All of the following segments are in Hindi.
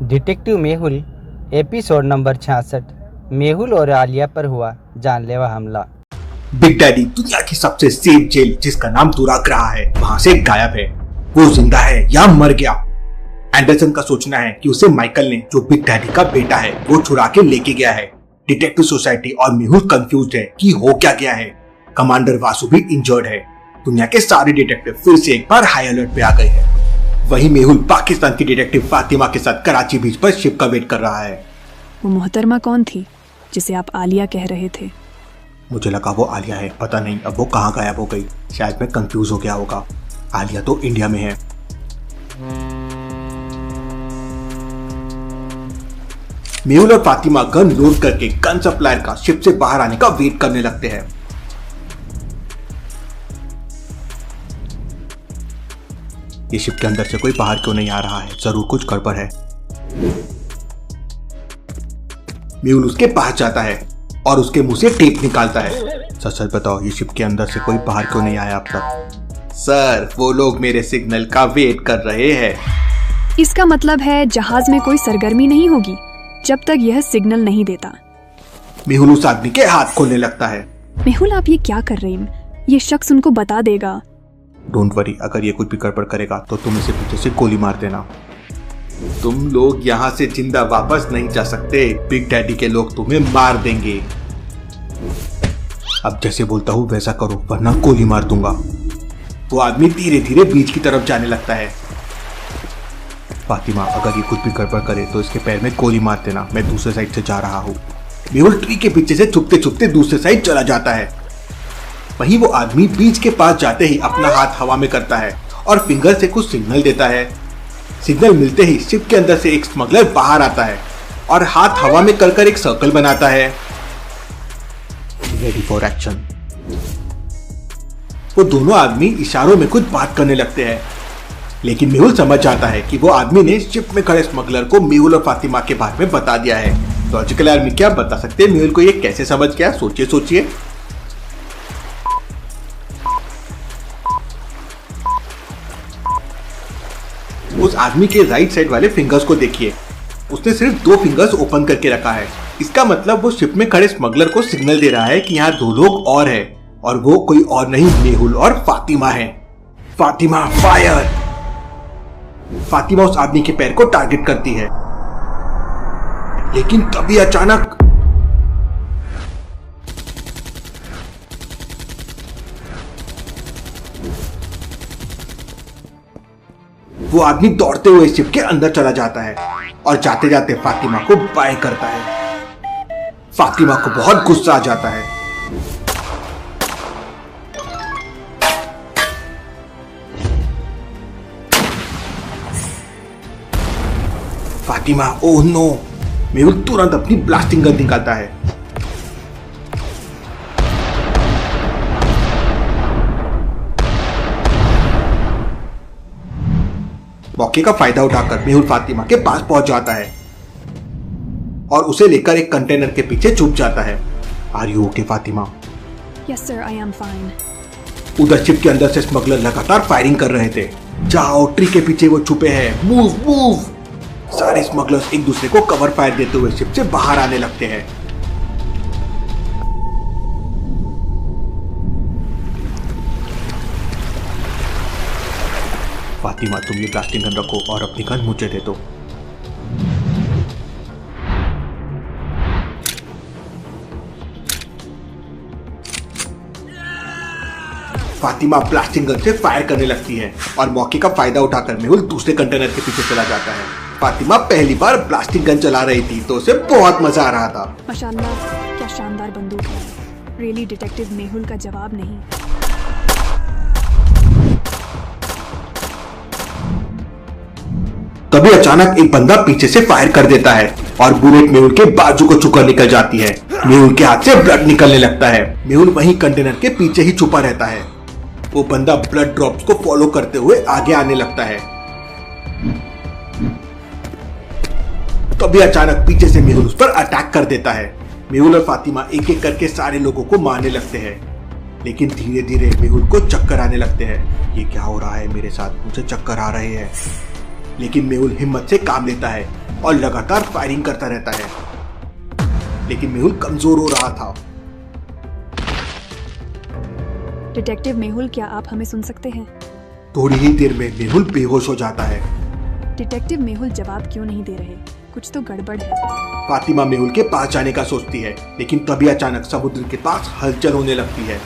Detective Mehul episode number 66। Mehul और आलिया पर हुआ जानलेवा हमला। बिग डैडी दुनिया की सबसे सेफ जेल जिसका नाम दुराग्रह है वहां से गायब है। वो जिंदा है या मर गया? एंडरसन का सोचना है कि उसे माइकल ने, जो बिग डैडी का बेटा है, वो चुरा के लेके गया है। डिटेक्टिव सोसाइटी और मेहुल कंफ्यूज है कि हो क्या गया है। कमांडर वासु भी इंजर्ड है। दुनिया के सारे डिटेक्टिव फिर से एक बार हाई अलर्ट पे आ गए हैं। वहीं मेहुल पाकिस्तान की डिटेक्टिव फातिमा के साथ कराची बीच पर शिप का वेट कर रहा है। वो मोहतरमा कौन थी जिसे आप आलिया कह रहे थे? मुझे लगा वो आलिया है, पता नहीं अब वो कहाँ गायब हो गई। शायद मैं कंफ्यूज हो गया होगा। आलिया तो इंडिया में है। मेहुल और फातिमा गन लोड करके गन सप्लायर का शिप से बाहर आने का वेट करने लगते हैं। ये शिप के अंदर से कोई बाहर क्यों नहीं आ रहा है? जरूर कुछ गड़बड़ है। मेहुल उसके पास जाता है और उसके मुंह से टेप निकालता है। सच सच बताओ, ये शिप के अंदर से कोई बाहर क्यों नहीं आया अब तक? सर, वो लोग मेरे सिग्नल का वेट कर रहे हैं। इसका मतलब है जहाज में कोई सरगर्मी नहीं होगी जब तक यह सिग्नल नहीं देता। मेहुल उस आदमी के हाथ खोलने लगता है। मेहुल, आप ये क्या कर रहे हैं? ये शख्स उनको बता देगा। डोंट वरी, अगर ये कुछ भी गड़बड़ करेगा तो तुम इसे पीछे से गोली मार देना। तुम लोग यहाँ से जिंदा वापस नहीं जा सकते। बिग डैडी के लोग तुम्हें मार देंगे। अब जैसे बोलता हूँ वैसा करो वरना गोली मार दूंगा। वो आदमी धीरे धीरे बीच की तरफ जाने लगता है। फातिमा, अगर ये कुछ भी गड़बड़ करे तो इसके पैर में गोली मार देना। मैं दूसरे साइड से जा रहा हूँ। मेहुल ट्री के पीछे से छुपते छुपते दूसरे साइड चला जाता है। वहीं वो आदमी बीच के पास जाते ही अपना हाथ हवा में करता है और फिंगर से कुछ सिग्नल देता है। सिग्नल मिलते ही शिप के अंदर से एक स्मगलर बाहर आता है और हाथ हवा में कर एक सर्कल बनाता है। Ready for action. वो दोनों आदमी इशारों में कुछ बात करने लगते हैं, लेकिन मेहुल समझ जाता है कि वो आदमी ने शिप में खड़े स्मगलर को मेहुल और फातिमा के बारे में बता दिया है। लॉजिकल आदमी क्या बता सकते हैं मेहुल को ये कैसे समझ गया? सोचिए। उस आदमी के राइट साइड वाले फिंगर्स को देखिए। उसने सिर्फ 2 फिंगर्स ओपन करके रखा है। इसका मतलब वो शिप में खड़े स्मगलर को सिग्नल दे रहा है कि यहाँ 2 लोग और हैं और वो कोई और नहीं मेहुल और फातिमा है। फातिमा, फायर! फातिमा उस आदमी के पैर को टारगेट करती है, लेकिन तभी अचानक वो आदमी दौड़ते हुए शिप के अंदर चला जाता है और जाते जाते फातिमा को बाय करता है। फातिमा को बहुत गुस्सा आ जाता है। Fatima, oh no! मेहुल तुरंत अपनी ब्लास्टिंग गन निकालता है। मौके का फायदा उठाकर मेहुल फातिमा के पास पहुंच जाता है और उसे लेकर एक कंटेनर के पीछे छुप जाता है। Are you okay Fatima? Yes sir, I am fine. उधर शिप के अंदर से स्मगलर लगातार फायरिंग कर रहे थे। जाओ, ट्री के पीछे वो छुपे हैं। मूव! सारे स्मगलर्स एक दूसरे को कवर फायर देते हुए शिप से बाहर आने लगते हैं। फातिमा, तुम ये ब्लास्टिंग गन रखो और अपनी गन मुझे दे दो। फातिमा ब्लास्टिंग गन से फायर करने लगती है और मौके का फायदा उठाकर मेहुल दूसरे कंटेनर के पीछे चला जाता है। फातिमा पहली बार ब्लास्टिंग गन चला रही थी तो उसे बहुत मजा आ रहा था। माशाल्लाह, क्या शानदार बंदूक है। रियली डिटेक्टिव मेहुल का जवाब नहीं। तभी अचानक एक बंदा पीछे से फायर कर देता है और बुलेट मेहुल के बाजू को छूकर निकल जाती है। मेहुल के हाथ से ब्लड निकलने लगता है। मेहुल वहीं कंटेनर के पीछे ही छुपा रहता है। वो बंदा ब्लड ड्रॉप्स को फॉलो करते हुए आगे आने लगता है। तभी अचानक पीछे से मेहुल उस पर अटैक कर देता है। मेहुल और फातिमा एक एक करके सारे लोगों को मारने लगते हैं, लेकिन धीरे धीरे मेहुल को चक्कर आने लगते हैं। ये क्या हो रहा है मेरे साथ? मुझे चक्कर आ रहे हैं। लेकिन मेहुल हिम्मत से काम लेता है और लगातार फायरिंग करता रहता है, लेकिन मेहुल कमजोर हो रहा था। डिटेक्टिव मेहुल, क्या आप हमें सुन सकते हैं? थोड़ी ही देर में मेहुल बेहोश हो जाता है। डिटेक्टिव मेहुल जवाब क्यों नहीं दे रहे? कुछ तो गड़बड़ है। फातिमा मेहुल के पास जाने का सोचती है, लेकिन तभी अचानक समुद्र के पास हलचल होने लगती है।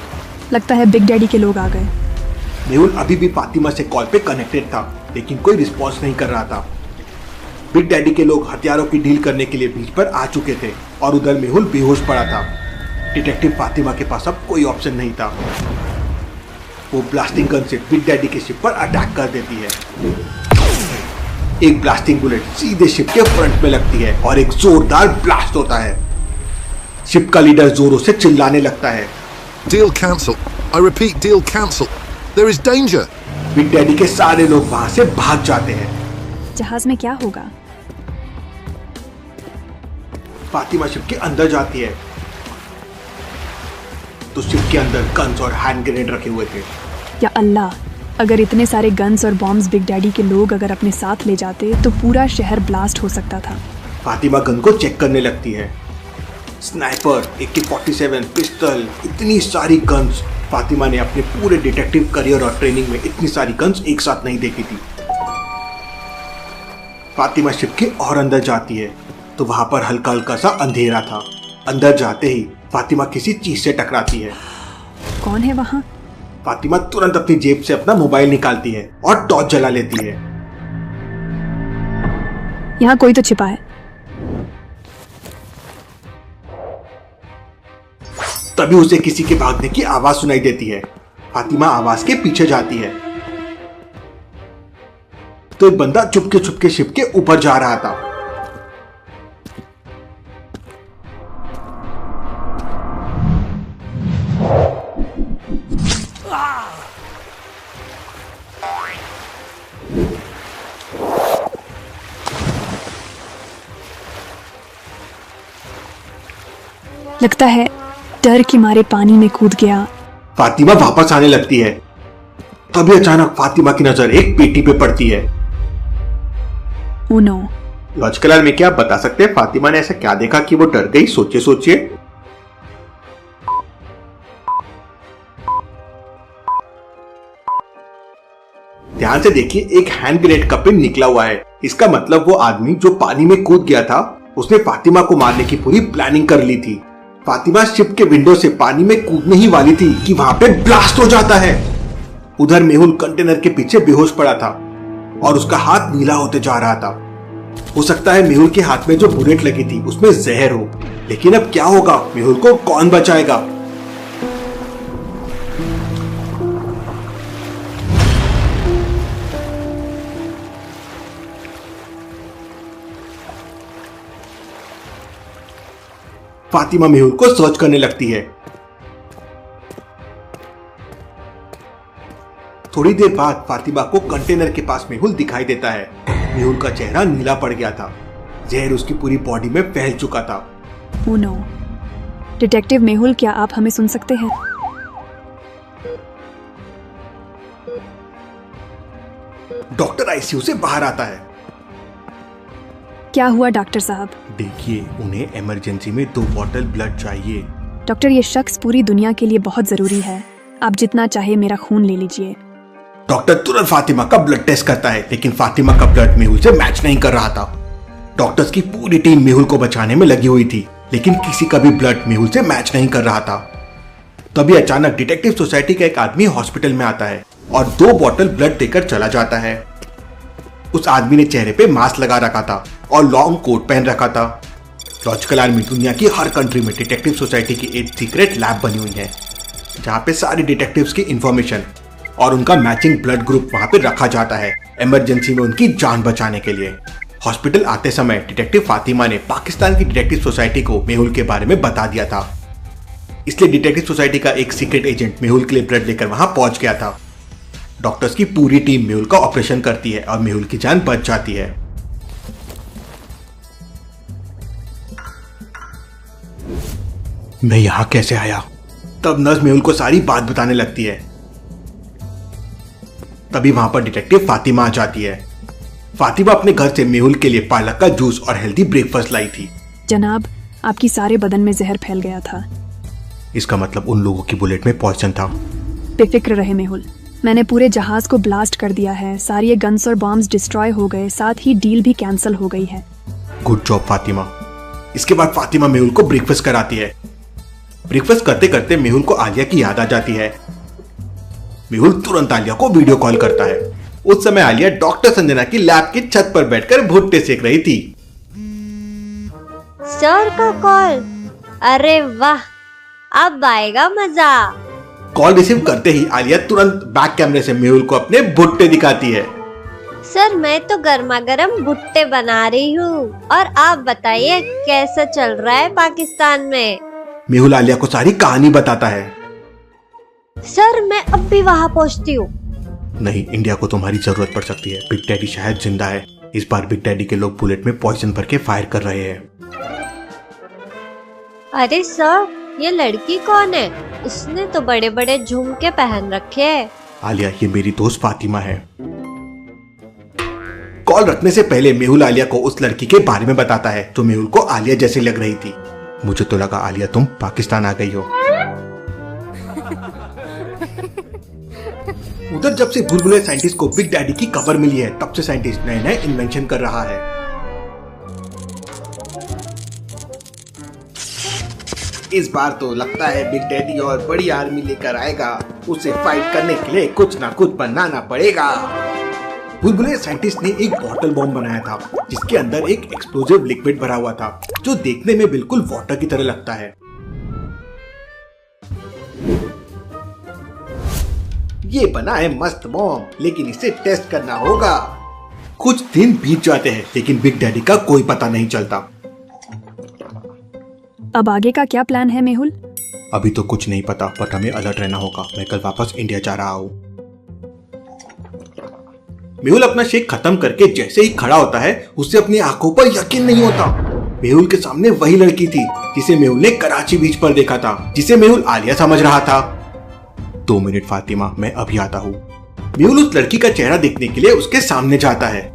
लगता है बिग डैडी के लोग आ गए। मेहुल अभी भी फातिमा से कॉल पे कनेक्टेड था, लेकिन कोई रिस्पॉन्स नहीं कर रहा था। बिग डैडी के लोग हथियारों की डील करने के लिए बीच पर आ चुके थे और उधर मेहुल बेहोश पड़ा था। डिटेक्टिव फातिमा के पास अब कोई ऑप्शन नहीं था। वो ब्लास्टिंग गन से बिग डैडी के शिप पर अटैक कर देती है। एक ब्लास्टिंग बुलेट सीधे शिप के फ्रंट में लगती है और एक जोरदार ब्लास्ट होता है। शिप का लीडर जोरों से चिल्लाने लगता है, Deal cancel. I repeat, deal cancel. There is danger. Big daddy के सारे लोग वहां से भाग जाते हैं। जहाज में क्या होगा? फातिमा शिप के अंदर जाती है तो शिप के अंदर गन्स और हैंड ग्रेनेड रखे हुए थे। या अल्लाह, अगर इतने सारे गन्स और बॉम्ब्स बिग डैडी के लोग अगर अपने साथ ले जाते तो पूरा शहर ब्लास्ट हो सकता था। फातिमा गन को चेक करने लगती है। स्नाइपर, AK-47, पिस्टल, इतनी सारी गन्स। फातिमा ने अपने पूरे डिटेक्टिव करियर और ट्रेनिंग में इतनी सारी गन्स एक साथ नहीं देखी थी। फातिमा शिप के और अंदर जाती है तो वहां पर हल्का हल्का सा अंधेरा था। अंदर जाते ही फातिमा किसी चीज से टकराती है। कौन है वहाँ? फातिमा तुरंत अपनी जेब से अपना मोबाइल निकालती है और टॉर्च जला लेती है। यहाँ कोई तो छिपा है। तभी उसे किसी के भागने की आवाज सुनाई देती है। फातिमा आवाज के पीछे जाती है तो एक बंदा चुपके चुपके शिप के ऊपर जा रहा था। लगता है डर के मारे पानी में कूद गया। फातिमा वापस आने लगती है। तभी अचानक फातिमा की नजर एक पेटी पे पड़ती है। Oh no. लॉजिकल में क्या आप बता सकते हैं फातिमा ने ऐसा क्या देखा कि वो डर गई? सोचिए सोचिए। ध्यान से देखिए, एक हैंड ग्रेनेड का पिन निकला हुआ है। इसका मतलब वो आदमी जो पानी में कूद गया था उसने फातिमा को मारने की पूरी प्लानिंग कर ली थी। फातिमा शिप के विंडो से पानी में कूदने ही वाली थी कि वहां पे ब्लास्ट हो जाता है। उधर मेहुल कंटेनर के पीछे बेहोश पड़ा था और उसका हाथ नीला होते जा रहा था। हो सकता है मेहुल के हाथ में जो बुलेट लगी थी उसमें जहर हो, लेकिन अब क्या होगा? मेहुल को कौन बचाएगा? फातिमा मेहुल को सर्च करने लगती है। थोड़ी देर बाद फातिमा को कंटेनर के पास मेहुल दिखाई देता है। मेहुल का चेहरा नीला पड़ गया था। जहर उसकी पूरी बॉडी में फैल चुका था। Oh no. डिटेक्टिव मेहुल, क्या आप हमें सुन सकते हैं? डॉक्टर आईसीयू से बाहर आता है। क्या हुआ डॉक्टर साहब? देखिए, उन्हें इमरजेंसी में 2 बॉटल ब्लड चाहिए। डॉक्टर, ये शख्स पूरी दुनिया के लिए बहुत जरूरी है। आप जितना चाहे मेरा खून ले लीजिए। डॉक्टर तुरंत फातिमा का ब्लड टेस्ट करता है, लेकिन फातिमा का ब्लड मेहुल से मैच नहीं कर रहा था। डॉक्टर्स की पूरी टीम मेहुल को बचाने में लगी हुई थी, लेकिन किसी का भी ब्लड मेहुल से मैच नहीं कर रहा था। तभी अचानक डिटेक्टिव सोसाइटी का एक आदमी हॉस्पिटल में आता है और 2 बॉटल ब्लड देकर चला जाता है। उस आदमी ने चेहरे पे मास्क लगा रखा था और लॉन्ग कोट पहन रखा था। लॉजिकल आर्मी दुनिया की हर कंट्री में डिटेक्टिव सोसाइटी की एक सीक्रेट लैब बनी हुई है, जहाँ पे सारे डिटेक्टिव्स की इंफॉर्मेशन और उनका मैचिंग ब्लड ग्रुप वहाँ पे रखा जाता है, इमरजेंसी में उनकी जान बचाने के लिए। हॉस्पिटल आते समय डिटेक्टिव फातिमा ने पाकिस्तान की डिटेक्टिव सोसाइटी को मेहुल के बारे में बता दिया था, इसलिए डिटेक्टिव सोसाइटी का एक सीक्रेट एजेंट मेहुल के लिए ब्लड लेकर वहां पहुंच गया था। डॉक्टर्स की पूरी टीम मेहुल का ऑपरेशन करती है और मेहुल की जान बच जाती है। मैं यहां कैसे आया? तब नर्स मेहुल को सारी बात बताने लगती है। तभी वहां पर डिटेक्टिव फातिमा आ जाती है। फातिमा अपने घर से मेहुल के लिए पालक का जूस और हेल्दी ब्रेकफास्ट लाई थी। जनाब, आपकी सारे बदन में जहर फैल गया था। इसका मतलब उन लोगों की बुलेट में पॉइजन था। बेफिक्र रहे मेहुल, मैंने पूरे जहाज को ब्लास्ट कर दिया है। सारी ये गन्स और बॉम्ब्स डिस्ट्रॉय हो गए, साथ ही डील भी कैंसिल हो गई है। Good job Fatima. इसके बाद फातिमा मेहुल को ब्रेकफास्ट कराती है। ब्रेकफास्ट करते करते मेहुल को आलिया की याद आ जाती है। मेहुल तुरंत आलिया को वीडियो कॉल करता है। उस समय आलिया डॉक्टर संजना की लैब की छत पर बैठकर भुट्टे सेक रही थी। सर का कॉल, अरे वाह, अब आएगा मजा। कॉल रिसीव करते ही आलिया तुरंत बैक कैमरे से मेहुल को अपने भुट्टे दिखाती है। सर, मैं तो गर्मा गर्म भुट्टे बना रही हूँ, और आप बताइए कैसा चल रहा है पाकिस्तान में। मेहुल आलिया को सारी कहानी बताता है। सर, मैं अब भी वहाँ पहुँचती हूँ। नहीं, इंडिया को तुम्हारी जरूरत पड़ सकती है। बिग डैडी शायद जिंदा है। इस बार बिग डैडी के लोग बुलेट में पॉइजन भर के फायर कर रहे हैं। अरे सर, ये लड़की कौन है? उसने तो बड़े बड़े झुमके पहन रखे हैं। आलिया, ये मेरी दोस्त फातिमा है। कॉल रखने से पहले मेहुल आलिया को उस लड़की के बारे में बताता है जो मेहुल को आलिया जैसी लग रही थी। मुझे तो लगा आलिया तुम पाकिस्तान आ गई हो। उधर जब से भूल-भुलैया साइंटिस्ट को बिग डैडी की खबर मिली है, तब से साइंटिस्ट नए नए इन्वेंशन कर रहा है। इस बार तो लगता है बिग डैडी और बड़ी आर्मी लेकर आएगा। उसे फाइट करने के लिए कुछ ना कुछ बनाना पड़ेगा। भूल-भुलैया साइंटिस्ट ने एक बॉटल बॉम्ब बनाया था जिसके अंदर एक एक्सप्लोजिव लिक्विड भरा हुआ था जो देखने में बिल्कुल वाटर की तरह लगता है। ये बना है मस्त बॉम्ब, लेकिन इसे टेस्ट करना होगा। कुछ दिन बीत जाते हैं लेकिन बिग डैडी का कोई पता नहीं चलता। अब आगे का क्या प्लान है मेहुल? अभी तो कुछ नहीं पता, बट हमें अलर्ट रहना होगा। मैं कल वापस इंडिया जा रहा हूँ। मेहुल अपना शेक खत्म करके जैसे ही खड़ा होता है, उससे अपनी आंखों पर यकीन नहीं होता। मेहुल के सामने वही लड़की थी जिसे मेहुल ने कराची बीच पर देखा था, जिसे मेहुल आलिया समझ रहा था। 2 मिनट फातिमा, मैं अभी आता हूँ। मेहुल उस लड़की का चेहरा देखने के लिए उसके सामने जाता है।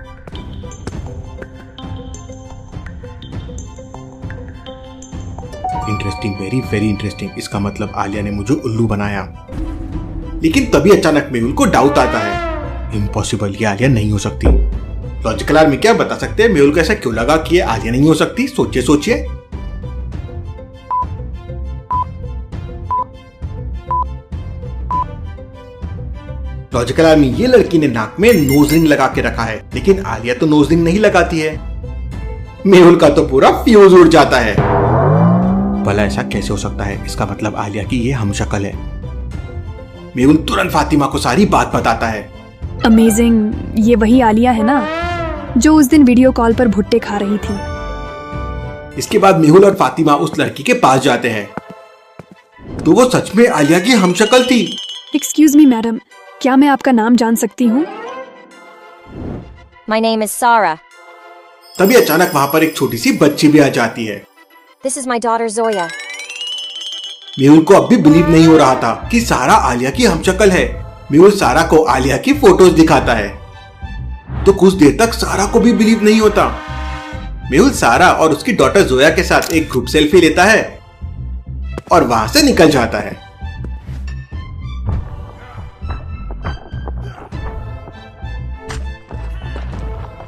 Interesting, very very interesting. इसका मतलब आलिया ने मुझे उल्लू बनाया। लेकिन तभी अचानक मेहुल को डाउट आता है। इम्पॉसिबल, ये आलिया नहीं हो सकती। लॉजिकल आर्मी क्या बता सकते हैं मेहुल को ऐसा क्यों लगा कि ये आलिया नहीं हो सकती? सोचिए सोचिए। लॉजिकल आर्मी, ये लड़की ने नाक में नोज रिंग लगा के रखा है, लेकिन आलिया तो नोज रिंग नहीं लगाती है। मेहुल का तो पूरा फ्यूज उड़ जाता है। भला ऐसा कैसे हो सकता है? इसका मतलब आलिया की ये हमशक्ल है। मेहुल तुरंत फातिमा को सारी बात बताता है। अमेजिंग, ये वही आलिया है ना जो उस दिन वीडियो कॉल पर भुट्टे खा रही थी। इसके बाद मेहुल और फातिमा उस लड़की के पास जाते हैं, तो वो सच में आलिया की हमशक्ल थी। एक्सक्यूज मी मैडम, क्या मैं आपका नाम जान सकती हूँ? My name is Sarah. तभी अचानक वहाँ पर एक छोटी सी बच्ची भी आ जाती है। This is my daughter Zoya. Mehul को अब भी बिलीव नहीं हो रहा था कि सारा आलिया की हमशक्ल है। मेहुल सारा को आलिया की फोटोज दिखाता है, तो कुछ देर तक सारा को भी बिलीव नहीं होता। मेहुल सारा और उसकी डॉटर जोया के साथ एक ग्रुप सेल्फी लेता है और वहां से निकल जाता है।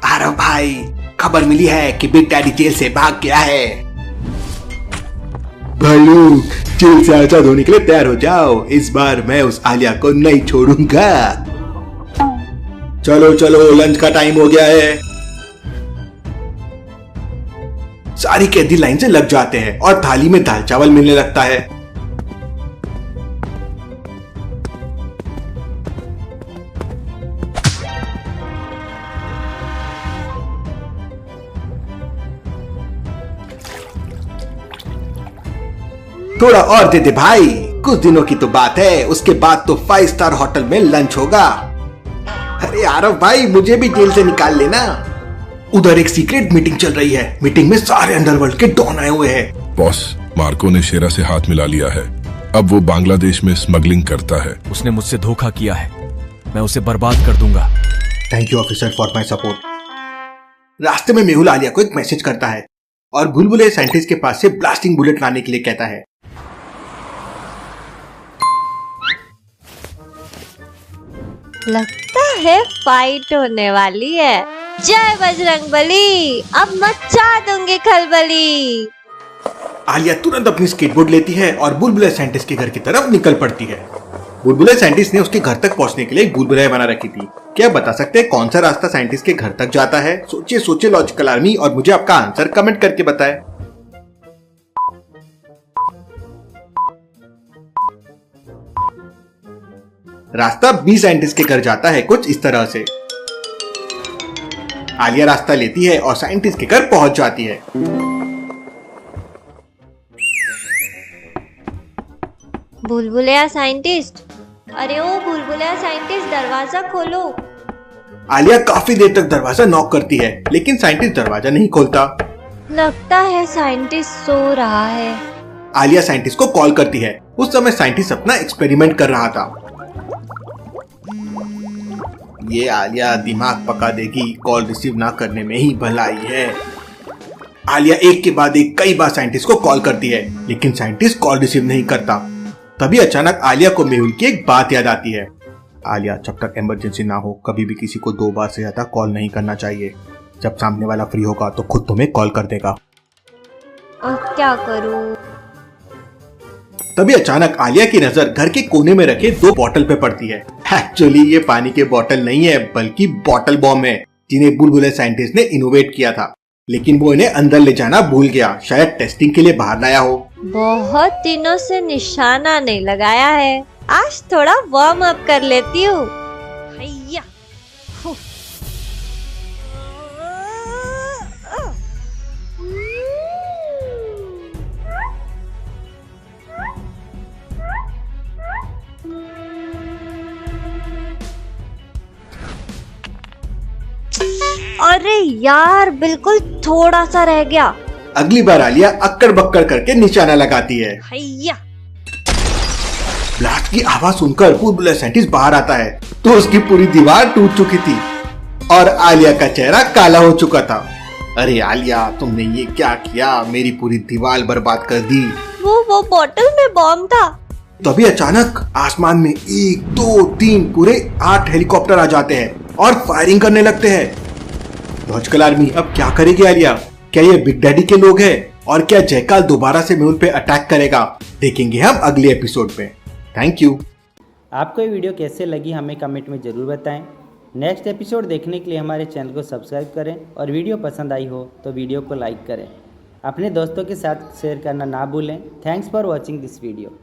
अरे भाई, खबर मिली है कि बिग डैडी जेल से भाग गया है। भालू, जेल से आजाद होने के लिए तैयार हो जाओ। इस बार मैं उस आलिया को नहीं छोड़ूंगा। चलो चलो, लंच का टाइम हो गया है। सारी कैदी लाइन से लग जाते हैं और थाली में दाल चावल मिलने लगता है। थोड़ा और दे दे भाई, कुछ दिनों की तो बात है, उसके बाद तो 5 स्टार होटल में लंच होगा। अरे आरव भाई, मुझे भी जेल से निकाल लेना। उधर एक सीक्रेट मीटिंग चल रही है। मीटिंग में सारे अंडरवर्ल्ड के डॉन आए हुए हैं। बॉस, मार्को ने शेरा से हाथ मिला लिया है। अब वो बांग्लादेश में स्मगलिंग करता है। उसने मुझसे धोखा किया है, मैं उसे बर्बाद कर दूंगा। Thank you officer for my support. रास्ते में मेहुल आलिया को एक मैसेज करता है और बुलबुले साइंटिस्ट के पास से ब्लास्टिंग बुलेट लाने के लिए कहता है। लगता है फाइट होने वाली है। जय बजरंगबली, अब मचा दूंगी खलबली। आलिया तुरंत अपनी स्केटबोर्ड लेती है और बुलबुले साइंटिस्ट के घर की तरफ निकल पड़ती है। बुलबुले साइंटिस्ट ने उसके घर तक पहुंचने के लिए एक बुलबुलाय बना रखी थी। क्या बता सकते हैं कौन सा रास्ता साइंटिस्ट के घर तक जाता है? सोचिए सोचिए लॉजिकल आर्मी, और मुझे आपका आंसर कमेंट करके बताएं। रास्ता बी साइंटिस्ट के घर जाता है कुछ इस तरह से। आलिया रास्ता लेती है और साइंटिस्ट के घर पहुंच जाती है। बुलबुलिया साइंटिस्ट, अरे ओ बुलबुलिया साइंटिस्ट, दरवाजा खोलो। आलिया काफी देर तक दरवाजा नॉक करती है, लेकिन साइंटिस्ट दरवाजा नहीं खोलता। लगता है साइंटिस्ट सो रहा है। आलिया साइंटिस्ट को कॉल करती है। उस समय साइंटिस्ट अपना एक्सपेरिमेंट कर रहा था। ये आलिया दिमाग पका देगी, कॉल रिसीव ना करने में ही भलाई है। आलिया एक के बाद एक कई बार साइंटिस्ट को कॉल करती है, लेकिन साइंटिस्ट कॉल रिसीव नहीं करता। तभी अचानक आलिया को मेहुल की एक बात याद आती है। आलिया, जब तक इमरजेंसी ना हो कभी भी किसी को 2 बार से ज्यादा कॉल नहीं करना चाहिए। जब सामने वाला फ्री होगा तो खुद तुम्हें कॉल कर देगा। अब क्या करूं? तभी अचानक आलिया की नजर घर के कोने में रखे 2 बॉटल पे पड़ती है। एक्चुअली ये पानी के बॉटल नहीं है, बल्कि बॉटल बॉम्ब है, जिन्हें बुलबुले साइंटिस्ट ने इनोवेट किया था, लेकिन वो इन्हें अंदर ले जाना भूल गया। शायद टेस्टिंग के लिए बाहर लाया हो। बहुत दिनों से निशाना नहीं लगाया है, आज थोड़ा वार्म अप कर लेती हूँ। हैया। अरे यार, बिल्कुल थोड़ा सा रह गया। अगली बार आलिया अक्कड़ बक्कड़ करके निशाना लगाती है। हैया। ब्लास्ट की आवाज सुनकर बुलबुले साइंटिस्ट बाहर आता है तो उसकी पूरी दीवार टूट चुकी थी और आलिया का चेहरा काला हो चुका था। अरे आलिया, तुमने ये क्या किया? मेरी पूरी दीवार बर्बाद कर दी। वो बॉटल में बॉम्ब था। तभी अचानक आसमान में 1, 2, 3 पूरे 8 हेलीकॉप्टर आ जाते हैं और फायरिंग करने लगते हैं। लॉजिकल आर्मी, अब क्या करेगी आलिया? क्या ये बिग डैडी के लोग हैं? और क्या जयकाल दोबारा से मेहुल पे अटैक करेगा? देखेंगे हम अगले एपिसोड में। Thank you. आपको ये वीडियो कैसे लगी हमें कमेंट में ज़रूर बताएं। नेक्स्ट एपिसोड देखने के लिए हमारे चैनल को सब्सक्राइब करें और वीडियो पसंद आई हो तो वीडियो को लाइक करें। अपने दोस्तों के साथ शेयर करना ना भूलें। Thanks for watching this video.